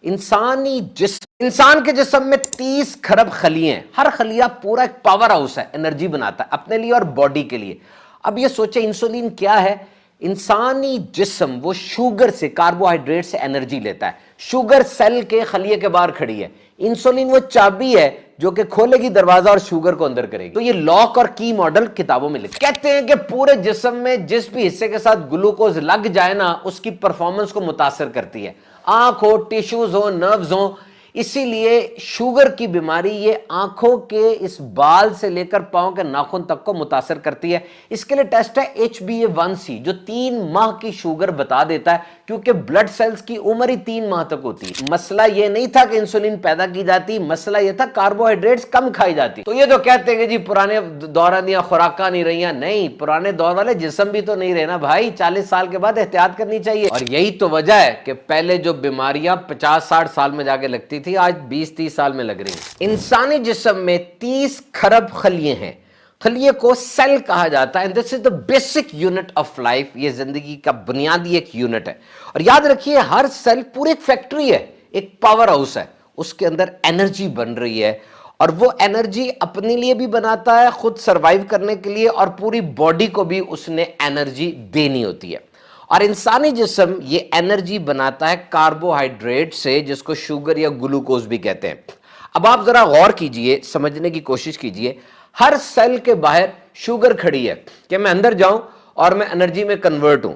इंसान के जिस्म में 30 खरब खलिए हैं। हर खलिया पूरा एक पावर हाउस है, एनर्जी बनाता है अपने लिए और बॉडी के लिए। अब ये सोचे इंसुलिन क्या है। इंसानी जिस्म वो शुगर से, कार्बोहाइड्रेट से एनर्जी लेता है। शुगर सेल के खलिए के बाहर खड़ी है, इंसुलिन वो चाबी है जो कि खोलेगी दरवाजा और शुगर को अंदर करेगी। तो ये लॉक और की मॉडल किताबों में लिखा। कहते हैं कि पूरे जिस्म में जिस भी हिस्से के साथ ग्लूकोज लग जाए ना, उसकी परफॉर्मेंस को मुतासर करती है। आंख हो, टिश्यूज हो, नर्व्स हो। इसीलिए शुगर की बीमारी ये आंखों के इस बाल से लेकर पांव के नाखून तक को मुतासर करती है। इसके लिए टेस्ट है HbA1c जो 3 माह की शुगर बता देता है, क्योंकि ब्लड सेल्स की उम्र ही 3 माह तक होती है। मसला ये नहीं था कि इंसुलिन पैदा की जाती, मसला ये था कार्बोहाइड्रेट्स कम खाई जाती। तो ये जो कहते हैं कि जी पुराने दौर दिया खुराका नहीं रही, नहीं, पुराने दौर वाले जिस्म भी तो नहीं रहे ना भाई। 40 साल के बाद एहतियात करनी चाहिए। और यही तो वजह है कि पहले जो बीमारियां 50-60 साल में जाके लगती थी, आज 20-30 साल में लग रही हैं। इंसानी जिस्म में 30 खरब खलिए हैं। खलिए को सेल कहा जाता है। This is the basic unit of life. ये जिंदगी का बुनियादी एक यूनिट है। और याद रखिए, हर सेल पूरी एक फैक्ट्री है, एक पावर हाउस है। उसके अंदर एनर्जी बन रही है और वो एनर्जी अपने लिए भी बनाता है, खुद सरवाइव करने के लिए, और पूरी बॉडी को भी उसने एनर्जी देनी होती है। और इंसानी जिस्म ये एनर्जी बनाता है कार्बोहाइड्रेट से, जिसको शुगर या ग्लूकोज भी कहते हैं। अब आप जरा गौर कीजिए, समझने की कोशिश कीजिए। हर सेल के बाहर शुगर खड़ी है कि मैं अंदर जाऊं और मैं एनर्जी में कन्वर्ट हूं।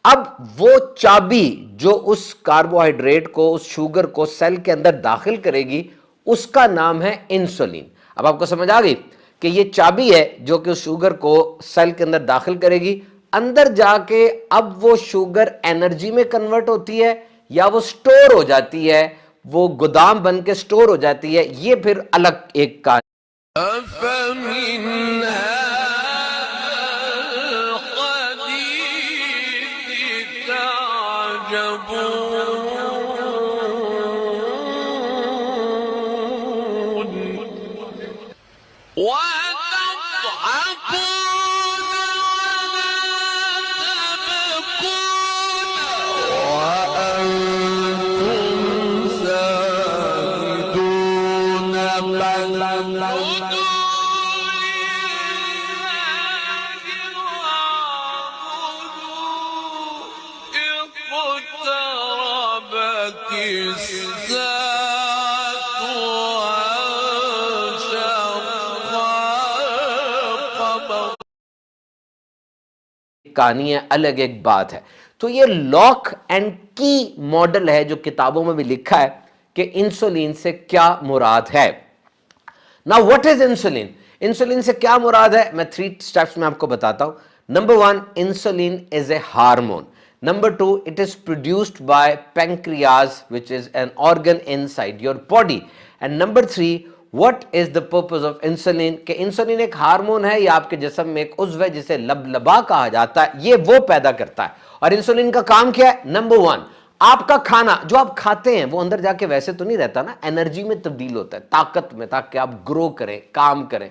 अब वो चाबी जो उस कार्बोहाइड्रेट को, उस शुगर को सेल के अंदर दाखिल करेगी, उसका नाम है इंसुलिन। अब आपको समझ आ गई कि ये चाबी है जो कि उस शुगर को सेल के अंदर दाखिल करेगी। अंदर जाके अब वो शुगर एनर्जी में कन्वर्ट होती है या वो स्टोर हो जाती है, वो गोदाम बन के स्टोर हो जाती है। ये फिर अलग एक कहानी। कहानी है, अलग एक बात है। तो ये लॉक एंड की मॉडल है जो किताबों में भी लिखा है कि इंसुलिन से क्या मुराद है। Now what is insulin? Insulin से क्या मुराद है, मैं 3 स्टेप्स में आपको बताता हूं। Number 1, insulin is a hormone. Number 2, it is produced by pancreas, which is an organ inside your body. And number 3, what is the purpose of insulin? कि insulin एक हार्मोन है या आपके जिस्म में एक उज़्व है जिसे लबलबा कहा जाता है, ये वो पैदा करता है। और इंसुलिन का काम क्या है? नंबर 1, आपका खाना जो आप खाते हैं वो अंदर जाके वैसे तो नहीं रहता ना, एनर्जी में तब्दील होता है, ताकत में, ताकि आप ग्रो करें, काम करें।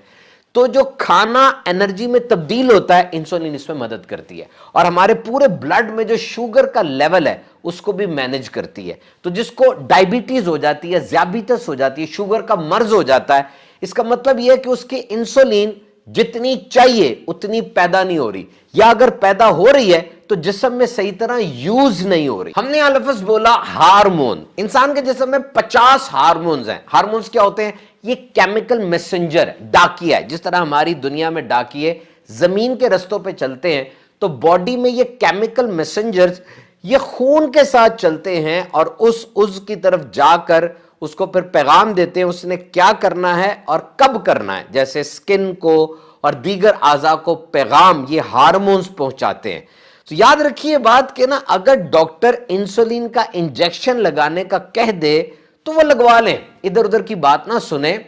तो जो खाना एनर्जी में तब्दील होता है, इंसुलिन इसमें मदद करती है। और हमारे पूरे ब्लड में जो शुगर का लेवल है उसको भी मैनेज करती है। तो जिसको डायबिटीज हो जाती है, ज़ियाबितस हो जाती है, शुगर का मर्ज हो जाता है, इसका मतलब यह है कि उसकी इंसुलिन जितनी चाहिए उतनी पैदा नहीं हो रही, या अगर पैदा हो रही है तो जिस्म में सही तरह यूज नहीं हो रही। हमने यहां लफ्ज बोला हार्मोन। इंसान के जिस्म में 50 हार्मोन्स हैं। हार्मोन्स क्या होते हैं? ये केमिकल मैसेंजर, डाकिया है। जिस तरह हमारी दुनिया में डाकिए जमीन के रस्तों पे चलते हैं, तो बॉडी में ये केमिकल मैसेंजर्स ये खून के साथ चलते हैं और उस उज़्व की तरफ जाकर उसको फिर पैगाम देते हैं उसने क्या करना है और कब करना है। जैसे स्किन को और दीगर आज़ा को पैगाम ये हार्मोन्स पहुंचाते हैं। तो याद रखिए बात कि ना, अगर डॉक्टर इंसुलिन का इंजेक्शन लगाने का कह दे तो वो लगवा लें, इधर उधर की बात ना सुने।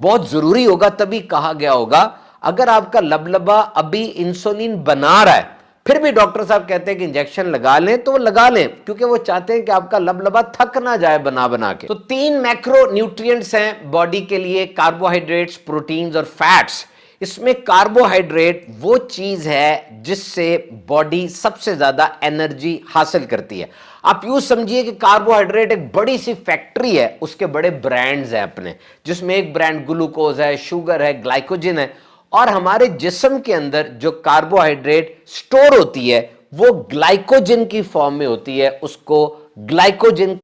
बहुत जरूरी होगा तभी कहा गया होगा। अगर आपका लबलबा अभी इंसुलिन बना रहा है फिर भी डॉक्टर साहब कहते हैं कि इंजेक्शन लगा लें, तो वो लगा लें, क्योंकि वो चाहते हैं कि आपका लबलबा थक ना जाए बना बना के। तो 3 मैक्रो न्यूट्रिएंट्स हैं बॉडी के लिए, कार्बोहाइड्रेट्स, प्रोटीन्स और फैट्स। اس میں کاربوہائیڈریٹ وہ چیز ہے جس سے باڈی سب سے زیادہ انرجی حاصل کرتی ہے. آپ یوں سمجھیے کہ کاربوہائیڈریٹ ایک بڑی سی فیکٹری ہے, اس کے بڑے برانڈز ہیں اپنے, جس میں ایک برانڈ گلوکوز ہے, شوگر ہے, گلائکوجن ہے, اور ہمارے جسم کے اندر جو کاربوہائیڈریٹ سٹور ہوتی ہے وہ گلائکوجن کی فارم میں ہوتی ہے, اس کو گلائکوجن